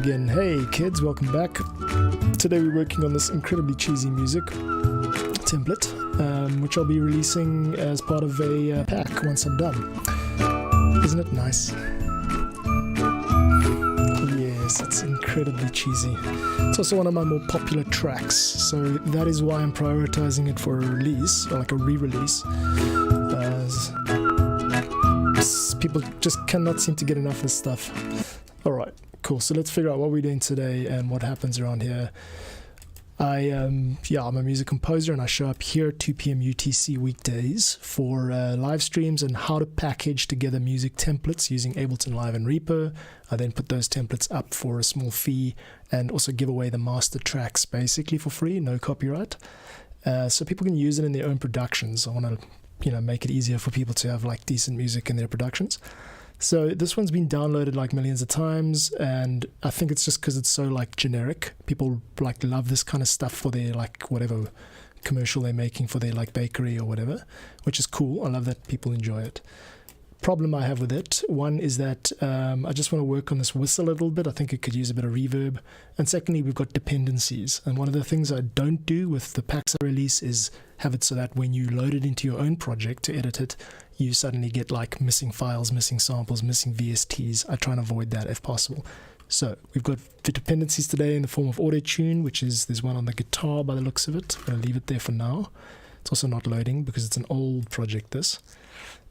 again. Hey kids, welcome back. Today we're working on this incredibly cheesy music template, which I'll be releasing as part of a pack once I'm done. Isn't it nice? Yes, it's incredibly cheesy. It's also one of my more popular tracks, so that is why I'm prioritizing it for a release, or like a re-release. People just cannot seem to get enough of this stuff. Alright, cool. So let's figure out what we're doing today and what happens around here. I'm a music composer and I show up here at 2 p.m. UTC weekdays for live streams and how to package together music templates using Ableton Live and Reaper. I then put those templates up for a small fee and also give away the master tracks basically for free, no copyright. So people can use it in their own productions. I want to make it easier for people to have like decent music in their productions. So this one's been downloaded like millions of times, and I think it's just because it's so like generic. People like love this kind of stuff for their like whatever commercial they're making for their like bakery or whatever, which is cool. I love that people enjoy it. Problem I have with it, one is that I just want to work on this whistle a little bit. I think it could use a bit of reverb. And secondly, we've got dependencies. And one of the things I don't do with the packs I release is have it so that when you load it into your own project to edit it, you suddenly get like missing files, missing samples, missing VSTs. I try and avoid that if possible. So we've got the dependencies today in the form of auto-tune, which is, there's one on the guitar by the looks of it. I'm going to leave it there for now. It's also not loading because it's an old project, this.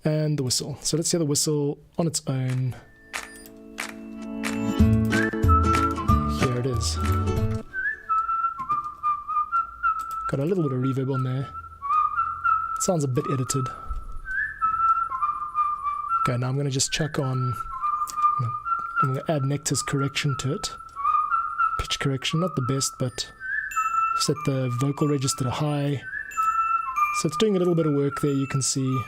And the whistle. So let's hear the whistle on its own. Here it is. Got a little bit of reverb on there. It sounds a bit edited. Okay, now I'm going to just chuck on, I'm going to add Nectar's correction to it. Pitch correction, not the best, but set the vocal register to high. So it's doing a little bit of work there, you can see.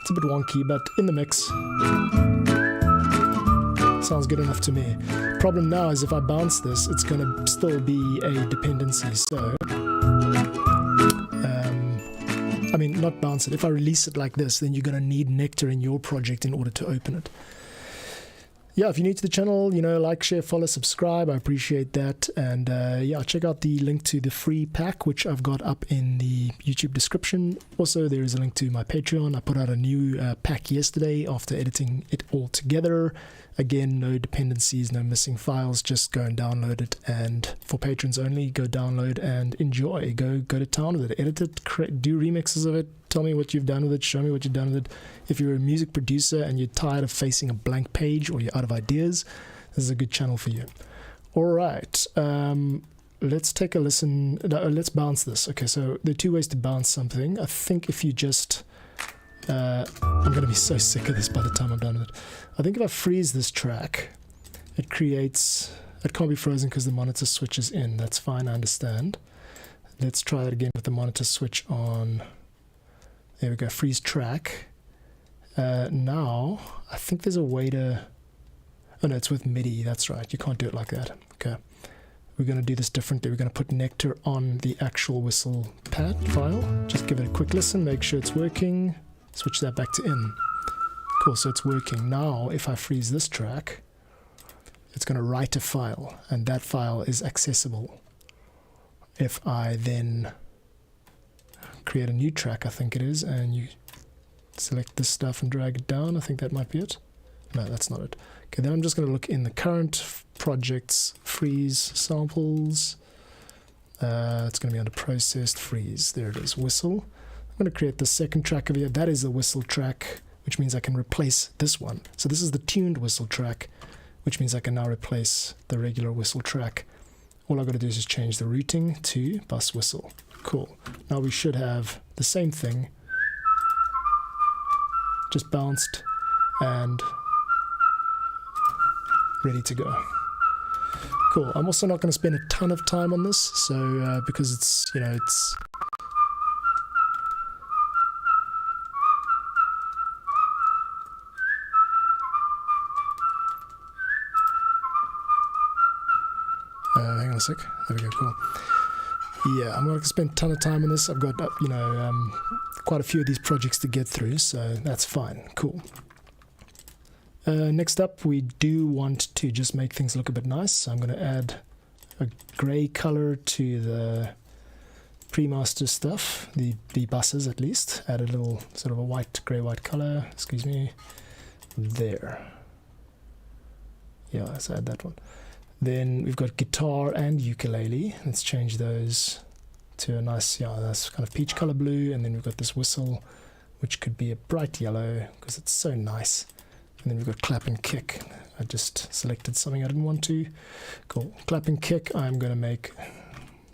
It's a bit wonky, but in the mix, sounds good enough to me. Problem now is if I bounce this, it's going to still be a dependency. So, not bounce it. If I release it like this, then you're going to need Nectar in your project in order to open it. Yeah, if you're new to the channel, like, share, follow, subscribe. I appreciate that. And check out the link to the free pack, which I've got up in the YouTube description. Also, there is a link to my Patreon. I put out a new pack yesterday after editing it all together. Again, no dependencies, no missing files. Just go and download it. And for patrons only, go download and enjoy. Go to town with it. Edit it, do remixes of it. Tell me what you've done with it. Show me what you've done with it. If you're a music producer and you're tired of facing a blank page or you're out of ideas, this is a good channel for you. All right. Let's take a listen. Let's bounce this. Okay, so there are two ways to bounce something. I think if you just... I'm going to be so sick of this by the time I'm done with it. I think if I freeze this track, it creates... It can't be frozen because the monitor switch is in. That's fine, I understand. Let's try it again with the monitor switch on. There we go, freeze track. Now, I think there's a way to... Oh no, it's with MIDI, that's right. You can't do it like that. Okay. We're going to do this differently. We're going to put Nectar on the actual whistle pad file. Just give it a quick listen, make sure it's working. Switch that back to in. Cool, so it's working. Now, if I freeze this track, it's going to write a file, and that file is accessible. If I then create a new track, I think it is, and you select this stuff and drag it down, I think that might be it. No, that's not it. Okay, then I'm just going to look in the current projects, freeze samples. It's going to be under processed, freeze. There it is, whistle. I'm going to create the second track over here. That is the whistle track, which means I can replace this one. So this is the tuned whistle track, which means I can now replace the regular whistle track. All I've got to do is just change the routing to bus whistle. Cool. Now we should have the same thing, just bounced and ready to go. Cool. I'm also not going to spend a ton of time on this, so because it's, it's... hang on a sec. There we go, cool. Yeah, I'm not going to spend a ton of time on this. I've got, quite a few of these projects to get through, so that's fine. Cool. Next up, we do want to just make things look a bit nice. So I'm going to add a grey color to the pre-master stuff, the buses at least. Add a little sort of a white, grey-white color, excuse me, there. Yeah, let's add that one. Then we've got guitar and ukulele. Let's change those to a nice, yeah, that's kind of peach color blue. And then we've got this whistle, which could be a bright yellow because it's so nice. And then we've got clap and kick. I just selected something I didn't want to. Cool. Clap and kick, I'm going to make,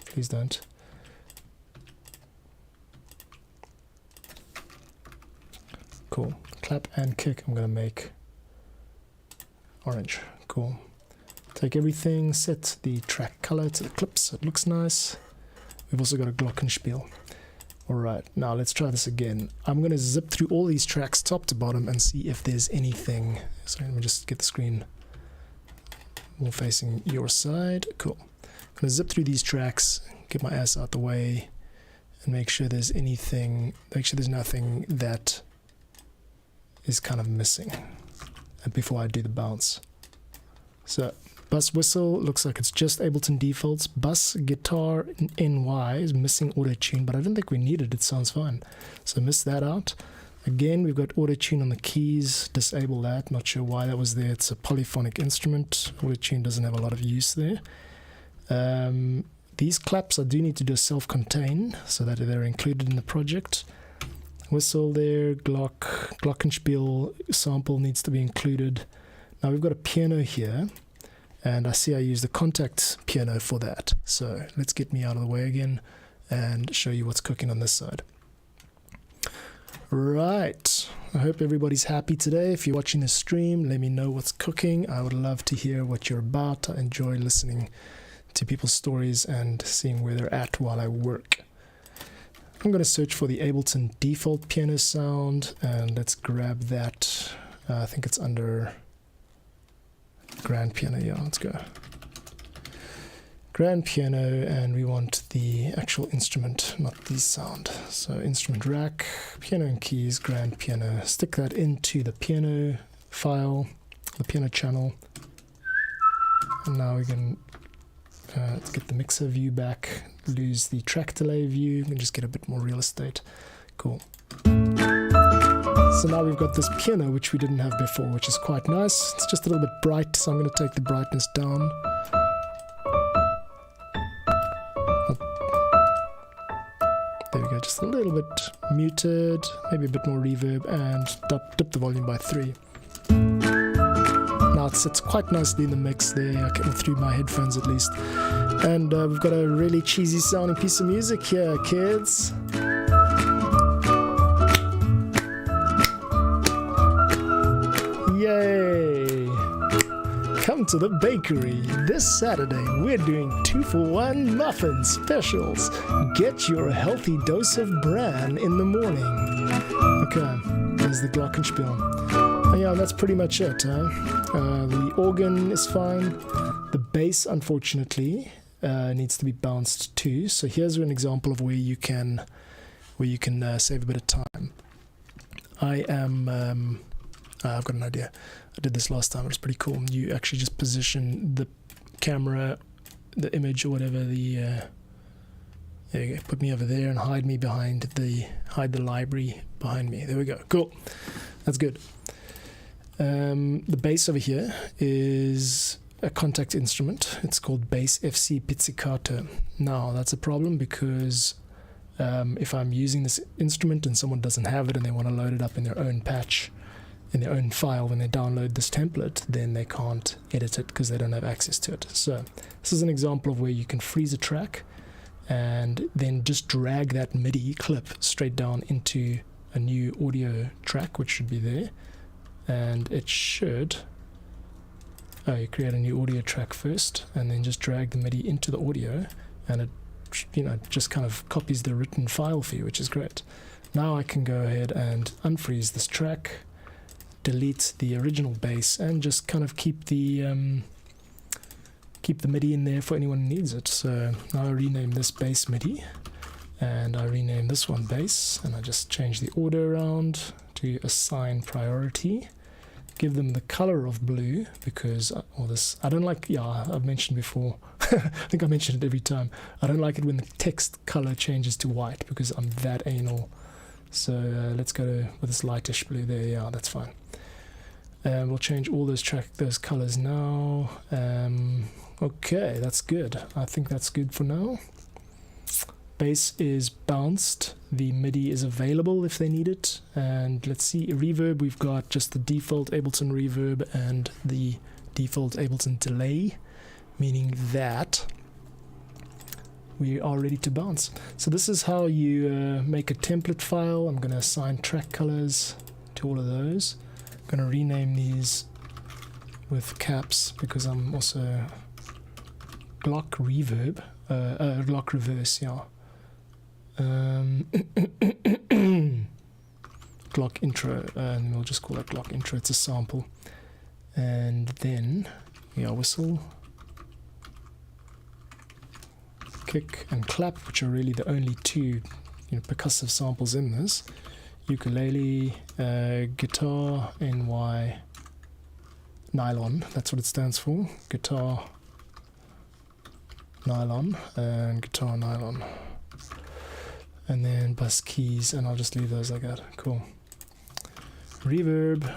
please don't. Cool. Clap and kick, I'm going to make orange. Cool. Take everything, set the track color to the clip so it looks nice. We've also got a glockenspiel. Alright, now let's try this again. I'm going to zip through all these tracks top to bottom and see if there's anything. Sorry, let me just get the screen more facing your side. Cool. I'm going to zip through these tracks, get my ass out the way, and make sure there's anything, make sure there's nothing that is kind of missing before I do the bounce. So bus whistle looks like it's just Ableton defaults. Bus guitar NY is missing auto tune, but I don't think we need it. It sounds fine. So miss that out. Again, we've got auto tune on the keys. Disable that. Not sure why that was there. It's a polyphonic instrument. Auto tune doesn't have a lot of use there. These claps I do need to do self-contain so that they're included in the project. Whistle there, glockenspiel sample needs to be included. Now we've got a piano here, and I see I use the contact piano for that. So let's get me out of the way again and show you what's cooking on this side. Right, I hope everybody's happy today. If you're watching the stream, let me know what's cooking. I would love to hear what you're about. I enjoy listening to people's stories and seeing where they're at while I work. I'm going to search for the Ableton default piano sound, and let's grab that. I think it's under grand piano. Yeah, let's go. Grand piano, and we want the actual instrument, not the sound. So instrument rack, piano and keys, grand piano. Stick that into the piano file, the piano channel. And now we can let's get the mixer view back, lose the track delay view, and just get a bit more real estate. Cool. So now we've got this piano, which we didn't have before, which is quite nice. It's just a little bit bright, so I'm going to take the brightness down. There we go, just a little bit muted, maybe a bit more reverb, and dip the volume by 3. Now it sits quite nicely in the mix there, through my headphones at least. And we've got a really cheesy sounding piece of music here, kids. Yay! Come to the bakery. This Saturday we're doing 2-for-1 muffin specials. Get your healthy dose of bran in the morning. Okay, there's the glockenspiel. Yeah, that's pretty much it. The organ is fine. The bass, unfortunately, needs to be bounced too. So here's an example of where you can save a bit of time. I've got an idea. I did this last time. It was pretty cool. You actually just position the camera, the image or whatever. There you go. Put me over there and hide the library behind me. There we go. Cool. That's good. The bass over here is a contact instrument. It's called Bass FC Pizzicato. Now that's a problem because if I'm using this instrument and someone doesn't have it and they want to load it up in their own patch, in their own file, when they download this template, then they can't edit it because they don't have access to it. So this is an example of where you can freeze a track and then just drag that MIDI clip straight down into a new audio track, which should be there. And it should, you create a new audio track first and then just drag the MIDI into the audio, and it just kind of copies the written file for you, which is great. Now I can go ahead and unfreeze this track, delete the original bass, and just kind of keep the MIDI in there for anyone who needs it. So now I rename this bass MIDI, and I rename this one bass, and I just change the order around to assign priority. give them the color of blue because, I don't like, I've mentioned before, I think I mentioned it every time, I don't like it when the text color changes to white because I'm that anal. So let's go with this lightish blue there. Yeah, that's fine. We'll change all those colors now. Okay, that's good. I think that's good for now. Bass is bounced. The MIDI is available if they need it. And let's see, reverb, we've got just the default Ableton reverb and the default Ableton delay, meaning that we are ready to bounce. So this is how you make a template file. I'm going to assign track colors to all of those. I'm going to rename these with caps because I'm also Glock reverb, Glock reverse, yeah. Glock intro, and we'll just call it Glock intro. It's a sample. And then whistle, kick and clap, which are really the only two percussive samples in this. Ukulele, guitar, NY, nylon, that's what it stands for. Guitar, nylon, and guitar, nylon. And then bass keys, and I'll just leave those like that. Cool. Reverb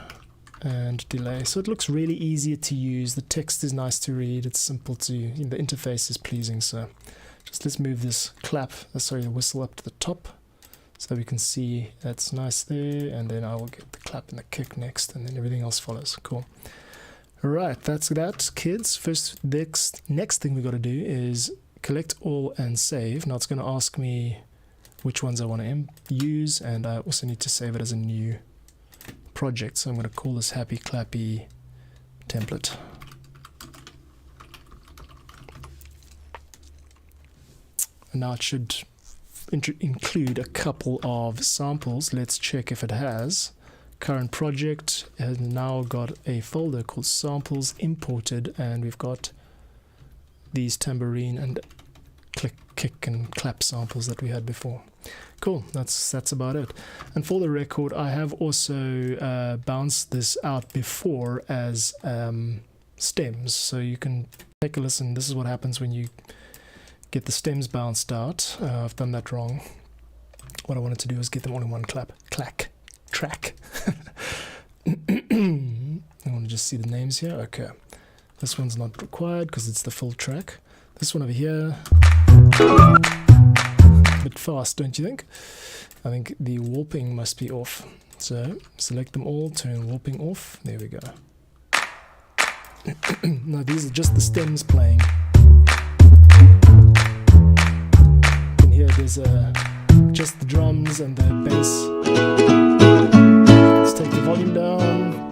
and delay. So it looks really easier to use. The text is nice to read. It's simple to, the interface is pleasing. So just let's move this the whistle up to the top so that we can see that's nice there. And then I will get the clap and the kick next, and then everything else follows. Cool. All right, that's that, kids. Next thing we got to do is collect all and save. Now it's going to ask me which ones I want to use, and I also need to save it as a new project. So I'm going to call this Happy Clappy template. And now it should include a couple of samples. Let's check if it has. Current project has now got a folder called samples imported, and we've got these tambourine and kick and clap samples that we had before. Cool, that's about it. And for the record, I have also bounced this out before as stems, so you can take a listen. This is what happens when you get the stems bounced out. I've done that wrong. What I wanted to do is get them all in one track. I want to just see the names here. Okay, this one's not required because it's the full track. This one over here, a bit fast, don't you think? I think the warping must be off. So select them all, turn warping off. There we go. Now these are just the stems playing. You can hear there's just the drums and the bass. Let's take the volume down.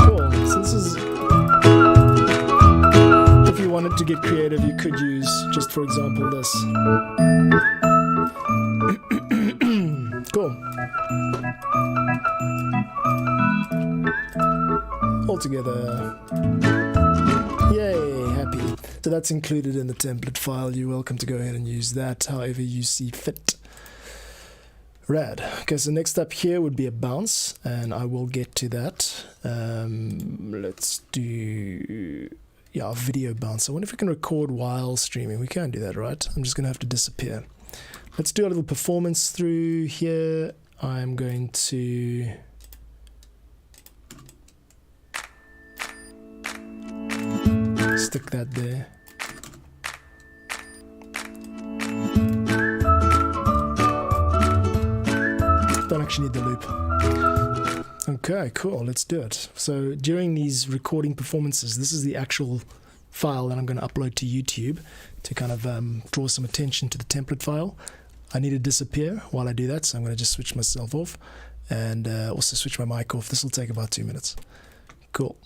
Cool. So this is, if you wanted to get creative, you could use, just for example, this. Cool. All together. Yay, happy. So that's included in the template file. You're welcome to go ahead and use that however you see fit. Rad. Okay, so next up here would be a bounce, and I will get to that. Let's do a video bounce. I wonder if we can record while streaming. We can do that, right? I'm just going to have to disappear. Let's do a little performance through here. I'm going to stick that there. Don't actually need the loop. Okay, cool, let's do it. So during these recording performances, this is the actual file that I'm going to upload to YouTube to kind of draw some attention to the template file. I need to disappear while I do that, so I'm going to just switch myself off and also switch my mic off. This will take about 2 minutes. Cool.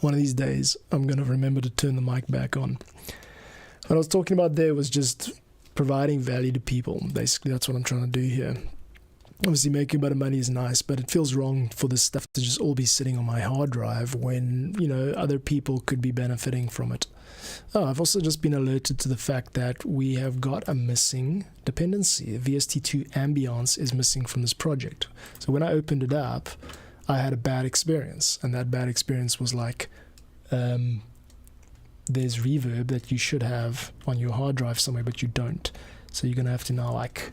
One of these days, I'm going to remember to turn the mic back on. What I was talking about there was just providing value to people. Basically, that's what I'm trying to do here. Obviously, making a bit of money is nice, but it feels wrong for this stuff to just all be sitting on my hard drive when, you know, other people could be benefiting from it. Oh, I've also just been alerted to the fact that we have got a missing dependency. VST2 Ambiance is missing from this project. So when I opened it up, I had a bad experience, and that bad experience was like, there's reverb that you should have on your hard drive somewhere, but you don't. So you're going to have to now like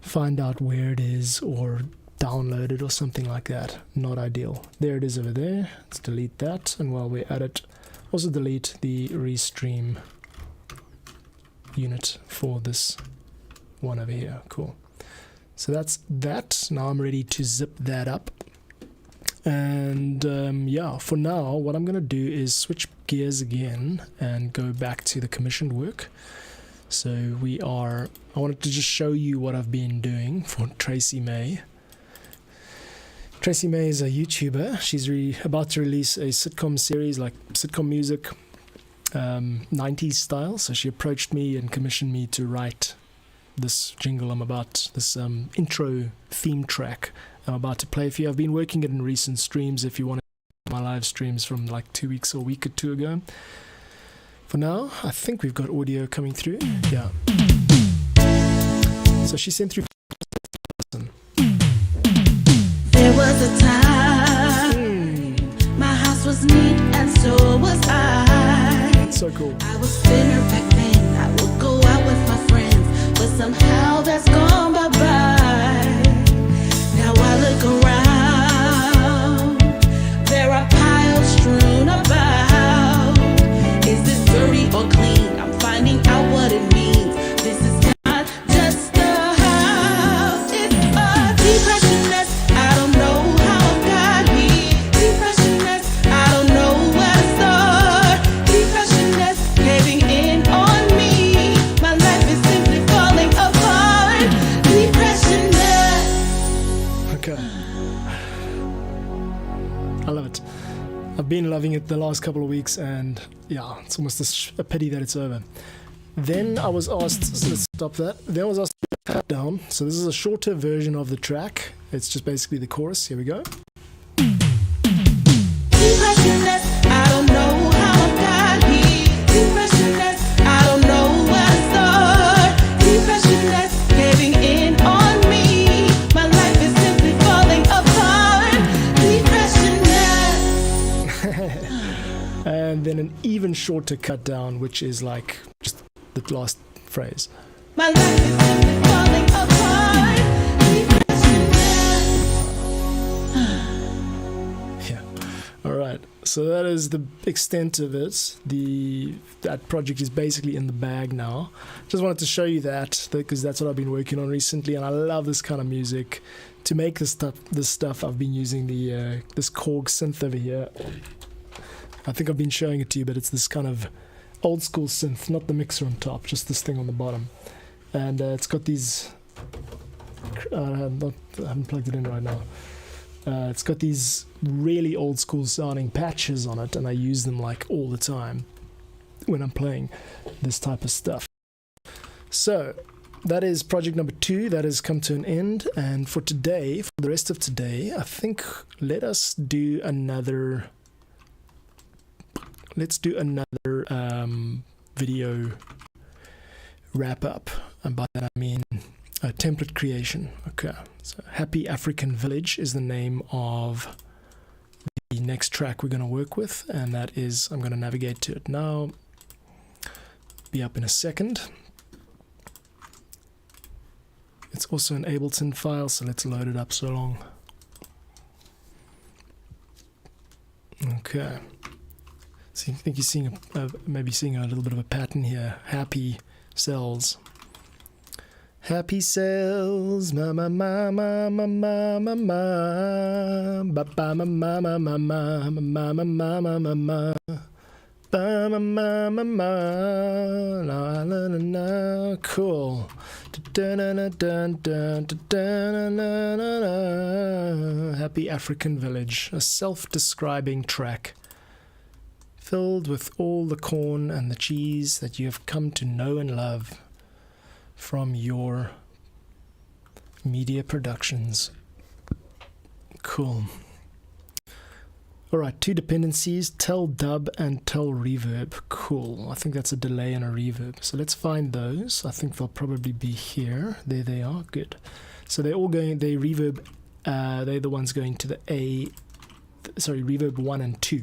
find out where it is or download it or something like that. Not ideal. There it is over there. Let's delete that, and while we're at it, also delete the restream unit for this one over here. Cool. So that's that. Now I'm ready to zip that up. And yeah, for now, what I'm going to do is switch gears again and go back to the commissioned work. So I wanted to just show you what I've been doing for Tracy May. Tracy May is a YouTuber. She's about to release a sitcom series, like sitcom music, 90s style. So she approached me and commissioned me to write this jingle this intro theme track I'm about to play for you. I've been working it in recent streams if you want to my live streams from like 2 weeks or a week or two ago. For now, I think we've got audio coming through. Yeah. So she sent through. There was a time my house was neat and so was I. That's so cool. I was thinner back then. I would go out with my friends, but somehow that's gone bye-bye. Now I look around, there are piles strewn about. Is this dirty or clean? I'm finding out what it means. This is not just a house, it's a depression nest. I don't know how it got here. Depression nest, I don't know where to start. Depression nest, caving in on me. My life is simply falling apart. Depression nest. Okay. I love it. I've been loving it the last couple of weeks, and yeah, it's almost a pity that it's over. Then I was asked, so let's stop that. Then I was asked to cut down. So this is a shorter version of the track. It's just basically the chorus. Here we go. Depression nest, I don't know how I got here. Depression nest, I don't know where to start. Depression nest, caving in on me. My life is simply falling apart. Depression nest. And then an even shorter cut down, which is like just the last phrase. My life is simply falling apart. Depression nest. Yeah. All right. So that is the extent of it. That project is basically in the bag now. Just wanted to show you that because that's what I've been working on recently, and I love this kind of music. To make this stuff, I've been using this Korg synth over here. I think I've been showing it to you, but it's this kind of old school synth, not the mixer on top, just this thing on the bottom. And it's got these. I haven't plugged it in right now. It's got these really old school sounding patches on it, and I use them like all the time when I'm playing this type of stuff. So that is project number 2 that has come to an end, and for today, for the rest of today, I think let's do another video wrap up, and by that I mean template creation. Okay, so Happy African Village is the name of the next track we're going to work with, and that is, I'm going to navigate to it now. Be up in a second. It's also an Ableton file, so let's load it up so long. Okay. So I think you're seeing maybe seeing a little bit of a pattern here. Happy cells. Happy cells, ma ma ma ma ma ma ma ma, ba ba ma ma ma ma ma ma ma ma ma ma ma, ba ma ma ma ma, la la la la. Cool. Happy African Village, a self-describing track filled with all the corn and the cheese that you have come to know and love from your media productions. Cool. Alright, two dependencies, tell dub and tell reverb. Cool. I think that's a delay and a reverb. So let's find those. I think they'll probably be here. There they are. Good. So they're all going, they reverb, they're the ones going to the reverb 1 and 2.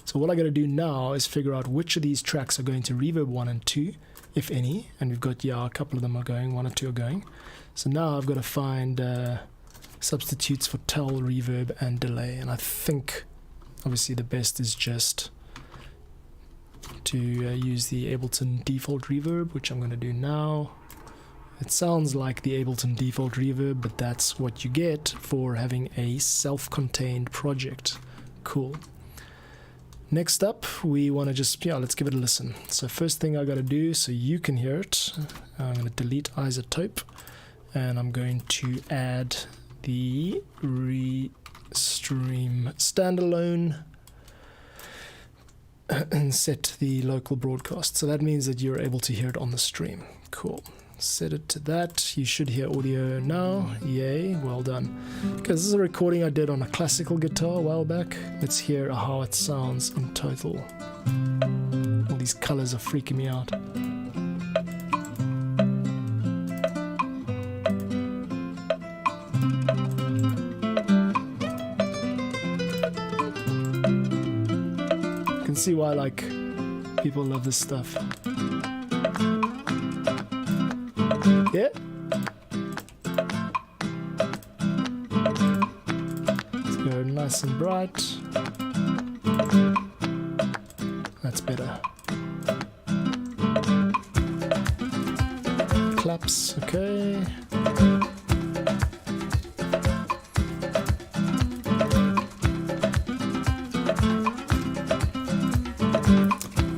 So what I got to do now is figure out which of these tracks are going to reverb 1 and 2, if any. And we've got, yeah, a couple of them are going, 1 or 2 are going. So now I've got to find substitutes for tell, reverb, and delay. And I think obviously the best is just to use the Ableton default reverb, which I'm going to do now. It sounds like the Ableton default reverb, but that's what you get for having a self-contained project. Cool. Next up, we want to just, let's give it a listen. So first thing I got to do, so you can hear it, I'm going to delete isotope, and I'm going to add the Restream standalone and set the local broadcast. So that means that you're able to hear it on the stream. Cool. Set it to that. You should hear audio now. Yay, well done. Okay, this is a recording I did on a classical guitar a while back. Let's hear how it sounds in total. All these colors are freaking me out. You can see why people love this stuff. Yeah. Let's go nice and bright. That's better. Claps, okay.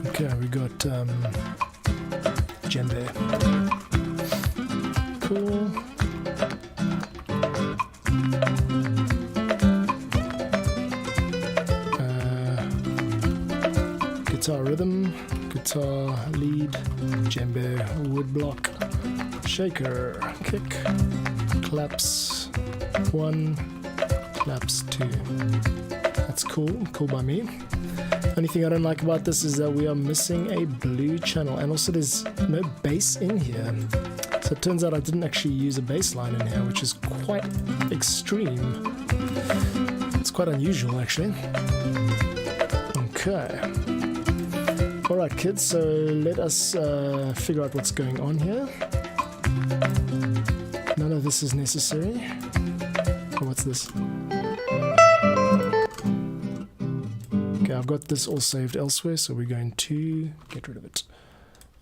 Okay, we got djembe. Cool. Guitar rhythm, guitar lead, djembe, woodblock, shaker, kick, claps 1, claps 2. That's cool, cool by me. Only thing I don't like about this is that we are missing a blue channel, and also there's no bass in here. So it turns out I didn't actually use a bass line in here, which is quite extreme. It's quite unusual, actually. Okay. Alright, kids, so let us figure out what's going on here. None of this is necessary. Oh, what's this? Okay, I've got this all saved elsewhere, so we're going to get rid of it.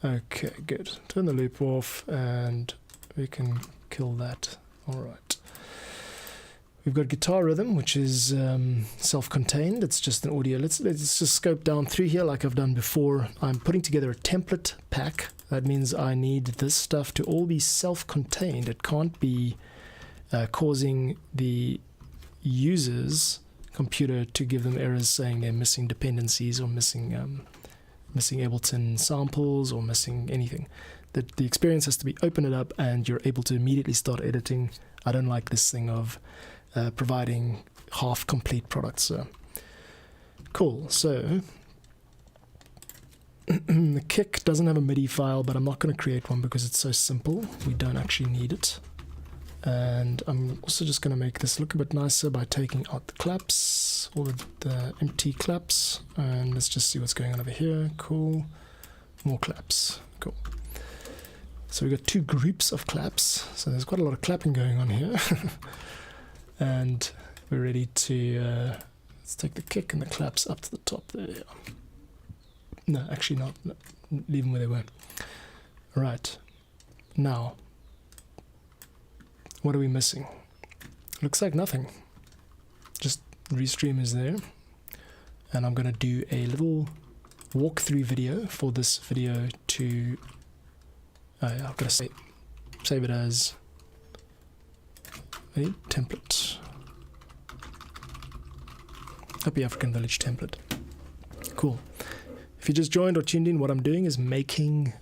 Okay, good. Turn the loop off and we can kill that. Alright. We've got guitar rhythm, which is self-contained. It's just an audio. Let's just scope down through here like I've done before. I'm putting together a template pack. That means I need this stuff to all be self-contained. It can't be causing the user's computer to give them errors saying they're missing dependencies or missing Ableton samples or missing anything. The experience has to be open it up and you're able to immediately start editing. I don't like this thing of providing half-complete products. So cool. So the kick doesn't have a MIDI file, but I'm not going to create one because it's so simple. We don't actually need it. And I'm also just going to make this look a bit nicer by taking out the claps, all the empty claps, and let's just see what's going on over here. Cool. More claps. Cool. So we've got two groups of claps, so there's quite a lot of clapping going on here. And we're ready to let's take the kick and the claps up to the top there. No, actually not. No, leave them where they were. Right. Now, what are we missing? Looks like nothing. Just Restream is there. And I'm going to do a little walkthrough video for this video to... I've got to say save it as a template. Happy African Village template. Cool. If you just joined or tuned in, what I'm doing is making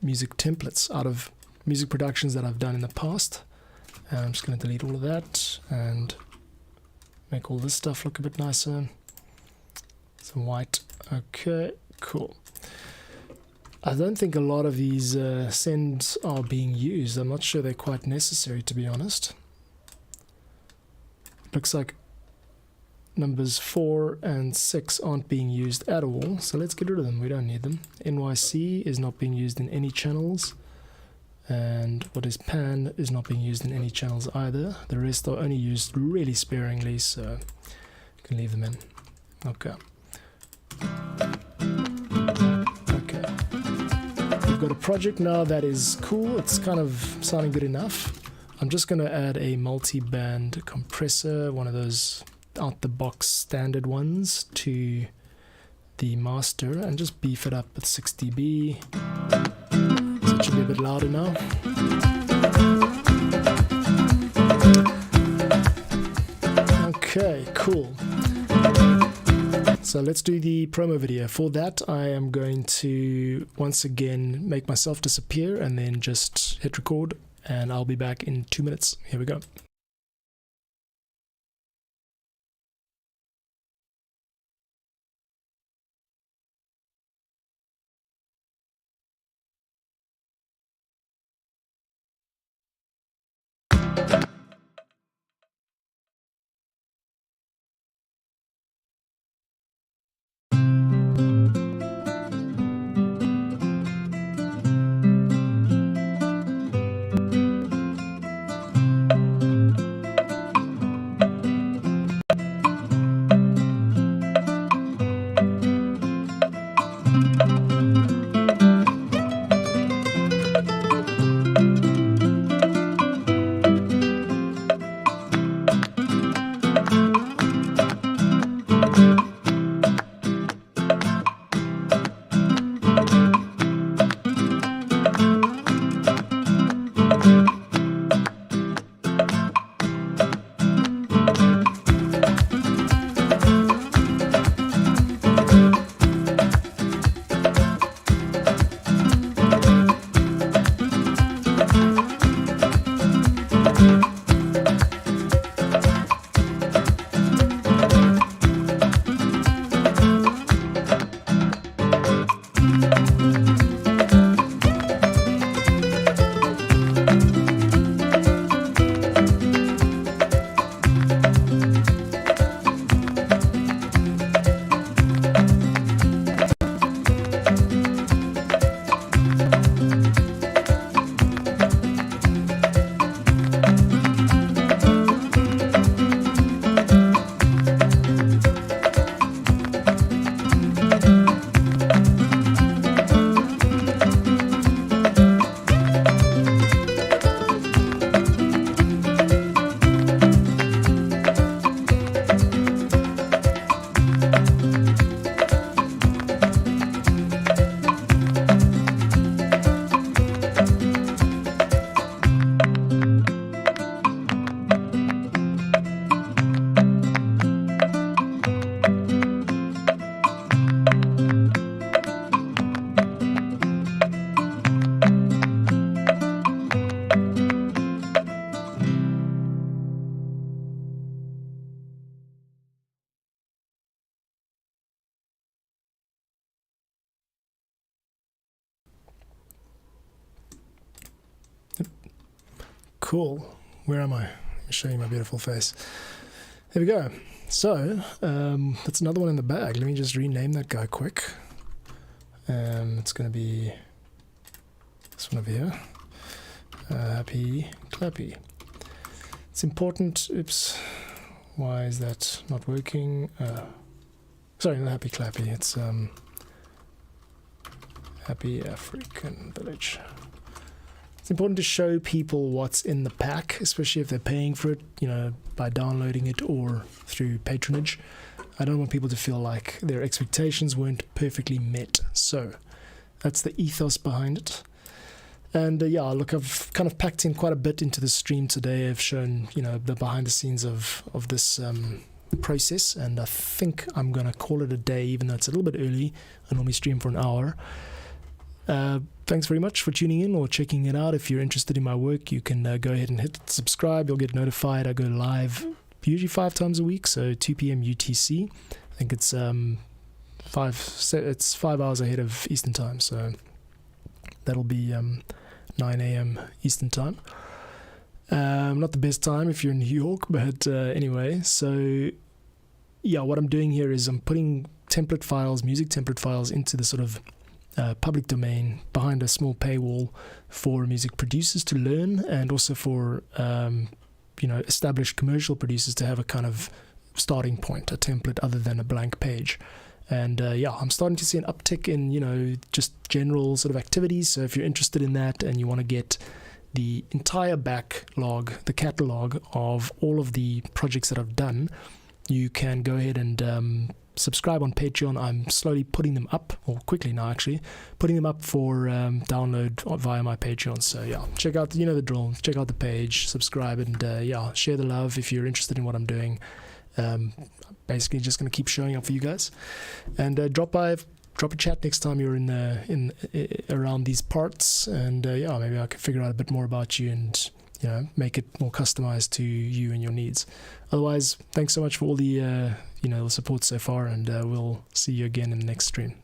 music templates out of music productions that I've done in the past. And I'm just going to delete all of that and make all this stuff look a bit nicer. Some white. Okay, cool. I don't think a lot of these sends are being used. I'm not sure they're quite necessary, to be honest. Looks like numbers 4 and 6 aren't being used at all, so let's get rid of them. We don't need them. NYC is not being used in any channels, and what is pan is not being used in any channels either. The rest are only used really sparingly, so you can leave them in. Okay. Okay. We've got a project now that is cool. It's kind of sounding good enough. I'm just going to add a multi-band compressor, one of those out-the-box standard ones, to the master and just beef it up with 6 dB. So it should be a bit louder now. Okay, cool. So let's do the promo video. For that, I am going to once again make myself disappear and then just hit record, and I'll be back in 2 minutes. Here we go. Cool. Where am I? Let me show you my beautiful face. There we go. So, that's another one in the bag. Let me just rename that guy quick. It's going to be this one over here. Happy Clappy. It's important. Oops. Why is that not working? Sorry, not Happy Clappy. It's Happy African Village. It's important to show people what's in the pack, especially if they're paying for it, you know, by downloading it or through patronage. I don't want people to feel like their expectations weren't perfectly met. So that's the ethos behind it. And yeah, look, I've kind of packed in quite a bit into the stream today. I've shown, the behind the scenes of this process, and I think I'm going to call it a day, even though it's a little bit early. I normally stream for an hour. Thanks very much for tuning in or checking it out. If you're interested in my work, you can go ahead and hit subscribe. You'll get notified. I go live usually 5 times a week, so 2 p.m. UTC. I think it's 5 hours ahead of Eastern time, so that'll be 9 a.m. Eastern time. Not the best time if you're in New York, but anyway, so yeah, what I'm doing here is I'm putting template files, music template files, into the sort of public domain behind a small paywall for music producers to learn, and also for established commercial producers to have a kind of starting point, a template other than a blank page. And yeah, I'm starting to see an uptick in just general sort of activities. So if you're interested in that and you want to get the entire backlog, the catalog of all of the projects that I've done, you can go ahead and subscribe on Patreon. I'm slowly putting them up, or quickly now actually, putting them up for download via my Patreon. So yeah, check out, the drill, check out the page, subscribe, and yeah, share the love if you're interested in what I'm doing. Basically just going to keep showing up for you guys, and drop a chat next time you're in around these parts, and yeah, maybe I can figure out a bit more about you and make it more customized to you and your needs. Otherwise, thanks so much for all the the support so far, and we'll see you again in the next stream.